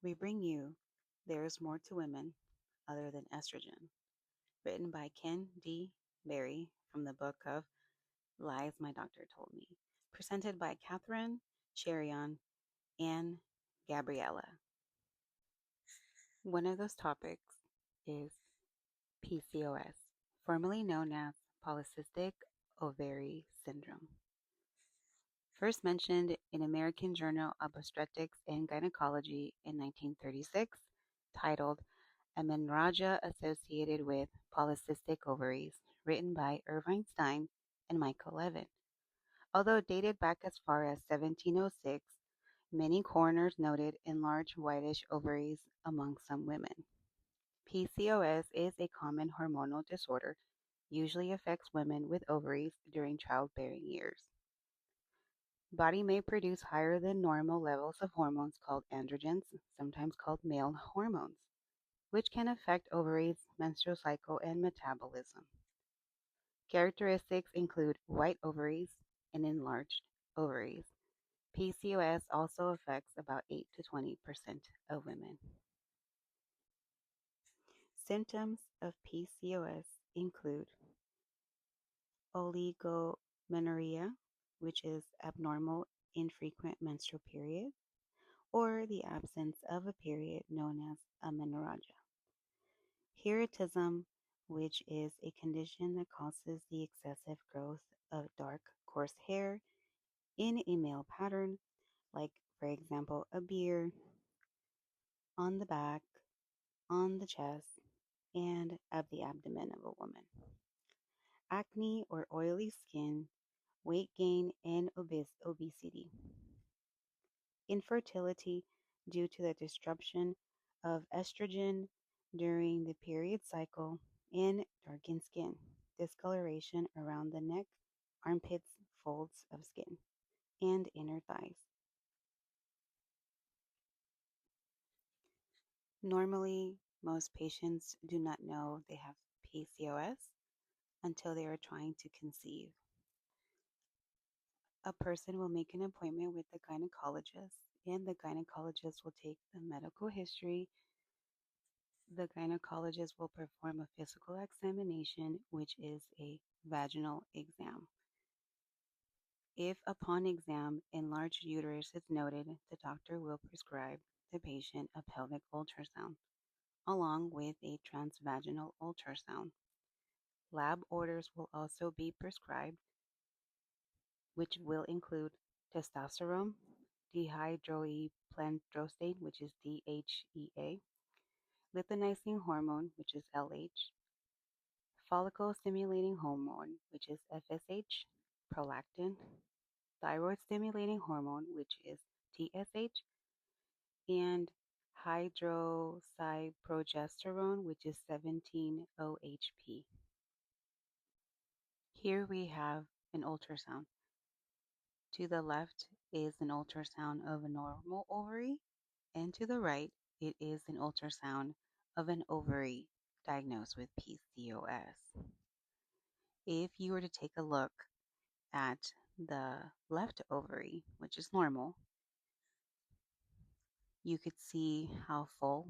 we bring you There's More to Women Other Than Estrogen, written by Ken D. Berry from the book of Lies My Doctor Told Me, presented by Catherine, Sherion, and Gabriella. One of those topics is PCOS, formerly known as polycystic ovary syndrome. First mentioned in American Journal of Obstetrics and Gynecology in 1936, titled Amenorrhea Associated with Polycystic Ovaries, written by Irvine Stein and Michael Levin. Although dated back as far as 1706, many coroners noted enlarged whitish ovaries among some women. PCOS is a common hormonal disorder, usually affects women with ovaries during childbearing years. Body may produce higher than normal levels of hormones called androgens, sometimes called male hormones, which can affect ovaries, menstrual cycle, and metabolism. Characteristics include white ovaries and enlarged ovaries. PCOS also affects about 8 to 20% of women. Symptoms of PCOS include oligomenorrhea, which is abnormal, infrequent menstrual periods, or the absence of a period known as amenorrhea. Hirsutism, which is a condition that causes the excessive growth of dark, coarse hair in a male pattern, like, for example, a beard on the back, on the chest, and at the abdomen of a woman. Acne or oily skin, weight gain, and obesity. Infertility due to the disruption of estrogen during the period cycle, and darkened skin, discoloration around the neck, armpits, folds of skin, and inner thighs. Normally, most patients do not know they have PCOS until they are trying to conceive. A person will make an appointment with the gynecologist, and the gynecologist will take the medical history. The gynecologist will perform a physical examination, which is a vaginal exam. If upon exam enlarged uterus is noted, the doctor will prescribe the patient a pelvic ultrasound, along with a transvaginal ultrasound. Lab orders will also be prescribed, which will include testosterone, dehydroepiandrosterone, which is DHEA, luteinizing hormone, which is LH, follicle stimulating hormone, which is FSH, prolactin, thyroid stimulating hormone, which is TSH, and hydroxyprogesterone, which is 17-OHP. Here we have an ultrasound. To the left is an ultrasound of a normal ovary, and to the right, it is an ultrasound of an ovary diagnosed with PCOS. If you were to take a look at the left ovary, which is normal, you could see how full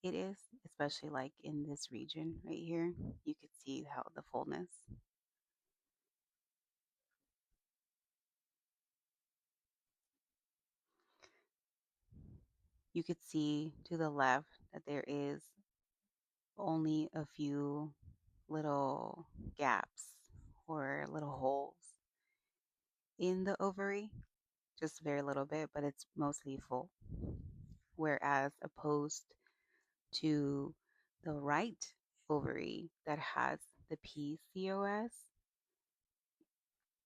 it is, especially like in this region right here. You could see how the fullness. You could see to the left that there is only a few little gaps or little holes in the ovary, just very little bit, but it's mostly full. Whereas opposed to the right ovary that has the PCOS,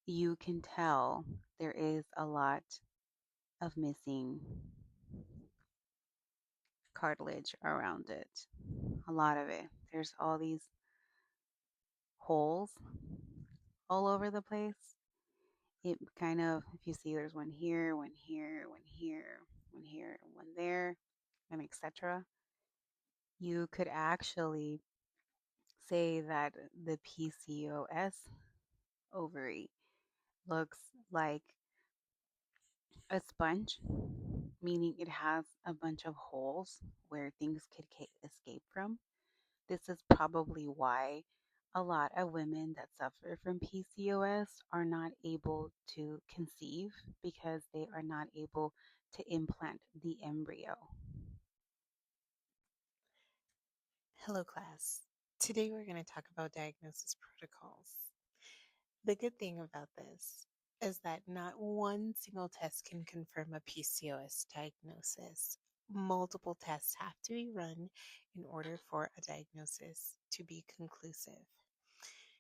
you can tell there is a lot of missing cartilage around it. A lot of it. There's all these holes all over the place. It kind of, if you see there's one here, one here, one here, one here, one there, and etc. You could actually say that the PCOS ovary looks like a sponge meaning it has a bunch of holes where things could escape from. This is probably why a lot of women that suffer from PCOS are not able to conceive because they are not able to implant the embryo. Hello, class. Today we're going to talk about diagnosis protocols. The good thing about this is that not one single test can confirm a PCOS diagnosis. Multiple tests have to be run in order for a diagnosis to be conclusive.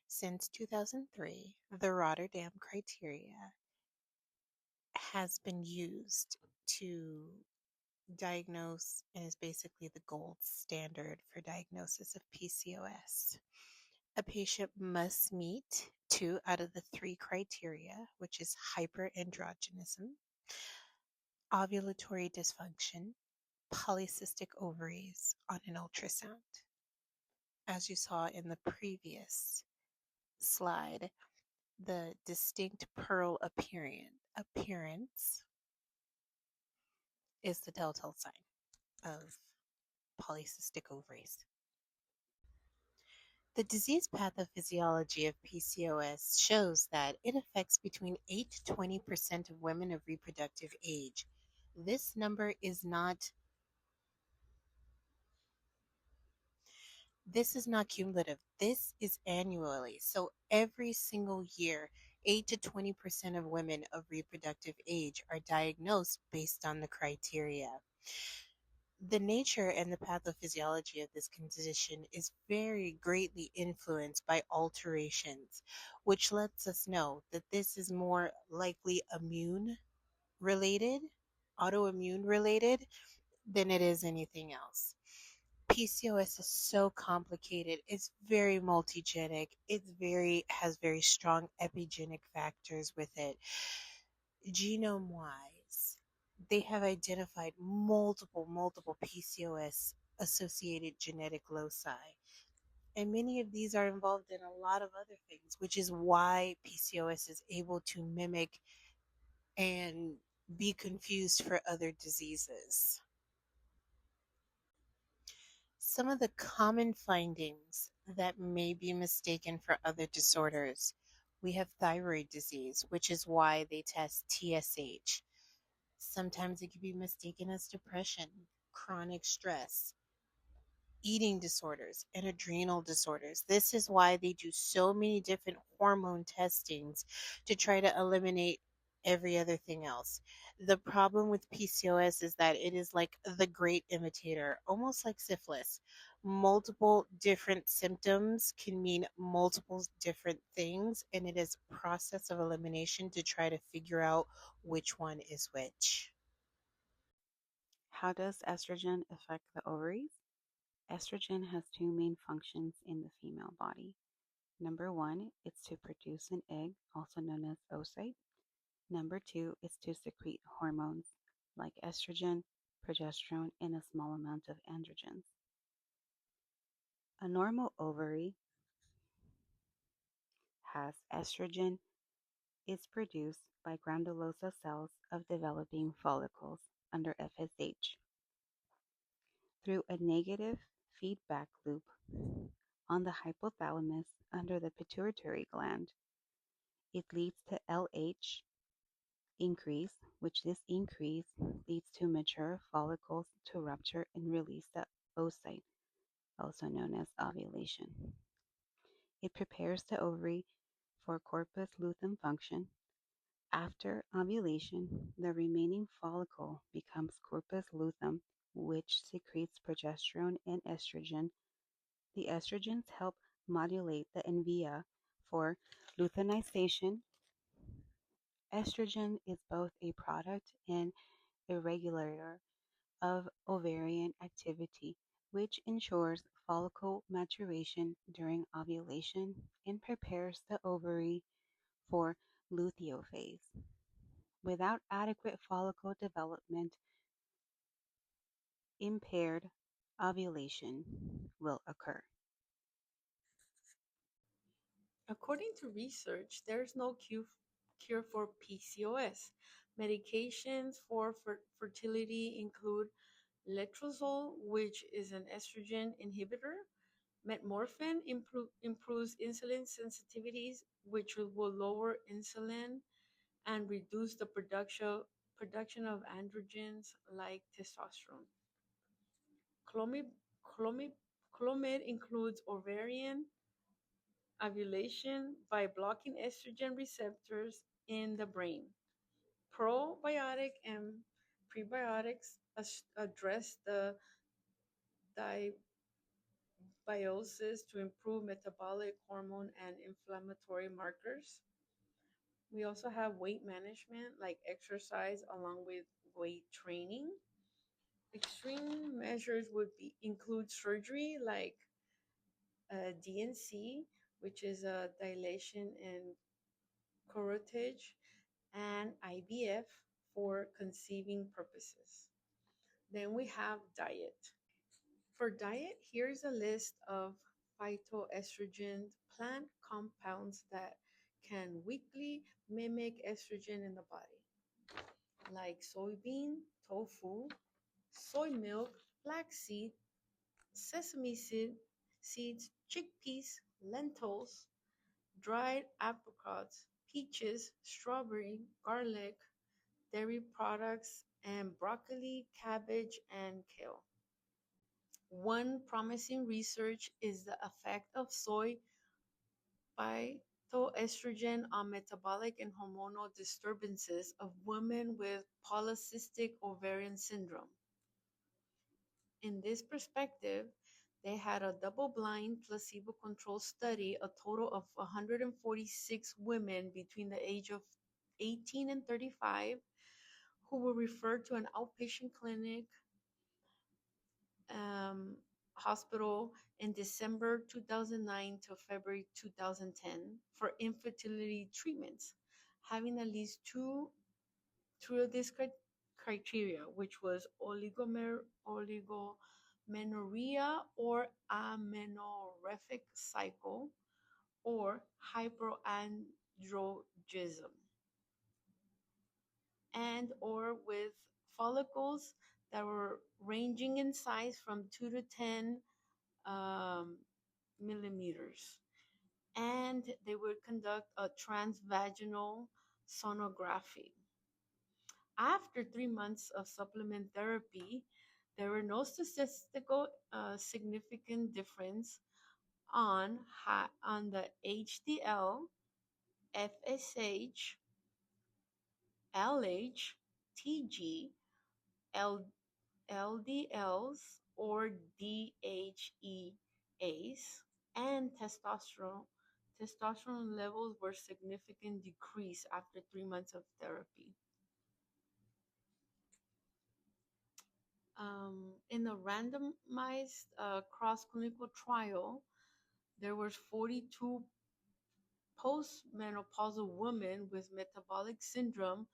Since 2003, the Rotterdam criteria has been used to diagnose and is basically the gold standard for diagnosis of PCOS. A patient must meet two out of the three criteria, which is hyperandrogenism, ovulatory dysfunction, polycystic ovaries on an ultrasound. As you saw in the previous slide, the distinct pearl appearance is the telltale sign of polycystic ovaries. The disease pathophysiology of PCOS shows that it affects between 8 to 20% of women of reproductive age. This number is not this is not cumulative. This is annually. So every single year, 8 to 20% of women of reproductive age are diagnosed based on the criteria. The nature and the pathophysiology of this condition is very greatly influenced by alterations, which lets us know that this is more likely immune related, autoimmune related, than it is anything else. PCOS is so complicated. It's very multigenic. It's very has very strong epigenetic factors with it. Genome wise, they have identified multiple PCOS associated genetic loci. And many of these are involved in a lot of other things, which is why PCOS is able to mimic and be confused for other diseases. Some of the common findings that may be mistaken for other disorders. We have thyroid disease, which is why they test TSH. Sometimes it can be mistaken as depression, chronic stress, eating disorders, and adrenal disorders. This is why they do so many different hormone testings to try to eliminate every other thing else. The problem with PCOS is that it is like the great imitator, almost like syphilis. Multiple different symptoms can mean multiple different things, and it is a process of elimination to try to figure out which one is which. How does estrogen affect the ovaries? Estrogen has two main functions in the female body. Number one, it's to produce an egg, also known as oocyte. Number two is to secrete hormones like estrogen, progesterone, and a small amount of androgens. A normal ovary has estrogen is produced by granulosa cells of developing follicles under FSH through a negative feedback loop on the hypothalamus under the pituitary gland. It leads to LH increase, which this increase leads to mature follicles to rupture and release the oocyte, also known as ovulation. It prepares the ovary for corpus luteum function. After ovulation, the remaining follicle becomes corpus luteum, which secretes progesterone and estrogen. The estrogens help modulate the NVIA for luteinization. Estrogen is both a product and a regulator of ovarian activity, which ensures follicle maturation during ovulation and prepares the ovary for luteophase. Without adequate follicle development, impaired ovulation will occur. According to research, there is no cure for PCOS. Medications for fertility include letrozole, which is an estrogen inhibitor. Metmorphin improves insulin sensitivities, which will lower insulin and reduce the production of androgens like testosterone. Clomid, clomid, Clomid includes ovarian ovulation by blocking estrogen receptors in the brain. Probiotic and prebiotics address the dysbiosis to improve metabolic, hormone, and inflammatory markers. We also have weight management, like exercise along with weight training. Extreme measures would include surgery, like DNC, which is a dilation and curettage, and IVF for conceiving purposes. Then we have diet. For diet, here's a list of phytoestrogen plant compounds that can weakly mimic estrogen in the body, like soybean, tofu, soy milk, flaxseed, sesame seeds, chickpeas, lentils, dried apricots, peaches, strawberry, garlic, dairy products, and broccoli, cabbage, and kale. One promising research is the effect of soy phytoestrogen on metabolic and hormonal disturbances of women with polycystic ovarian syndrome. In this perspective, they had a double-blind, placebo-controlled study, a total of 146 women between the age of 18 and 35, who were referred to an outpatient clinic hospital in December 2009 to February 2010 for infertility treatments, having at least two of these criteria, which was oligomenorrhea or amenorrheic cycle or hyperandrogenism, and or with follicles that were ranging in size from 2 to 10 um, millimeters. And they would conduct a transvaginal sonography. After 3 months of supplement therapy, there were no statistical significant difference on on the HDL, FSH, LH, TG, LDLs or DHEAs, and testosterone. Testosterone levels were significantly decreased after 3 months of therapy. In a randomized cross-clinical trial, there was 42 postmenopausal women with metabolic syndrome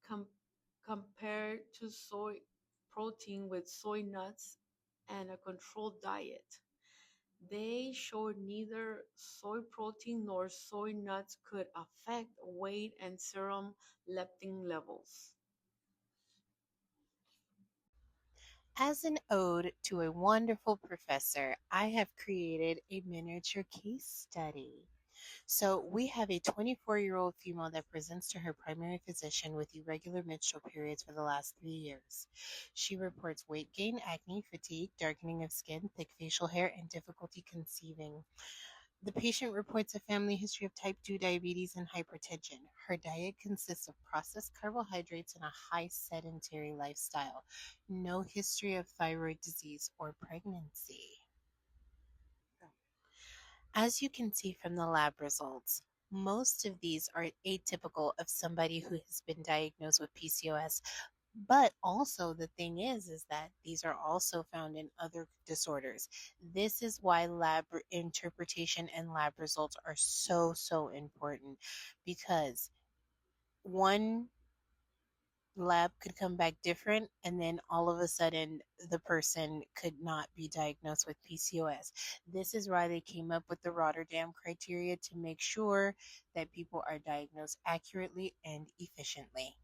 com- compared to soy protein with soy nuts and a controlled diet. They showed neither soy protein nor soy nuts could affect weight and serum leptin levels. As an ode to a wonderful professor, I have created a miniature case study. So, we have a 24-year-old female that presents to her primary physician with irregular menstrual periods for the last 3 years. She reports weight gain, acne, fatigue, darkening of skin, thick facial hair, and difficulty conceiving. The patient reports a family history of type 2 diabetes and hypertension. Her diet consists of processed carbohydrates and a high sedentary lifestyle. No history of thyroid disease or pregnancy. As you can see from the lab results, most of these are atypical of somebody who has been diagnosed with PCOS. But also the thing is that these are also found in other disorders. This is why lab interpretation and lab results are so important, because one lab could come back different, and then all of a sudden the person could not be diagnosed with PCOS. This is why they came up with the Rotterdam criteria, to make sure that people are diagnosed accurately and efficiently.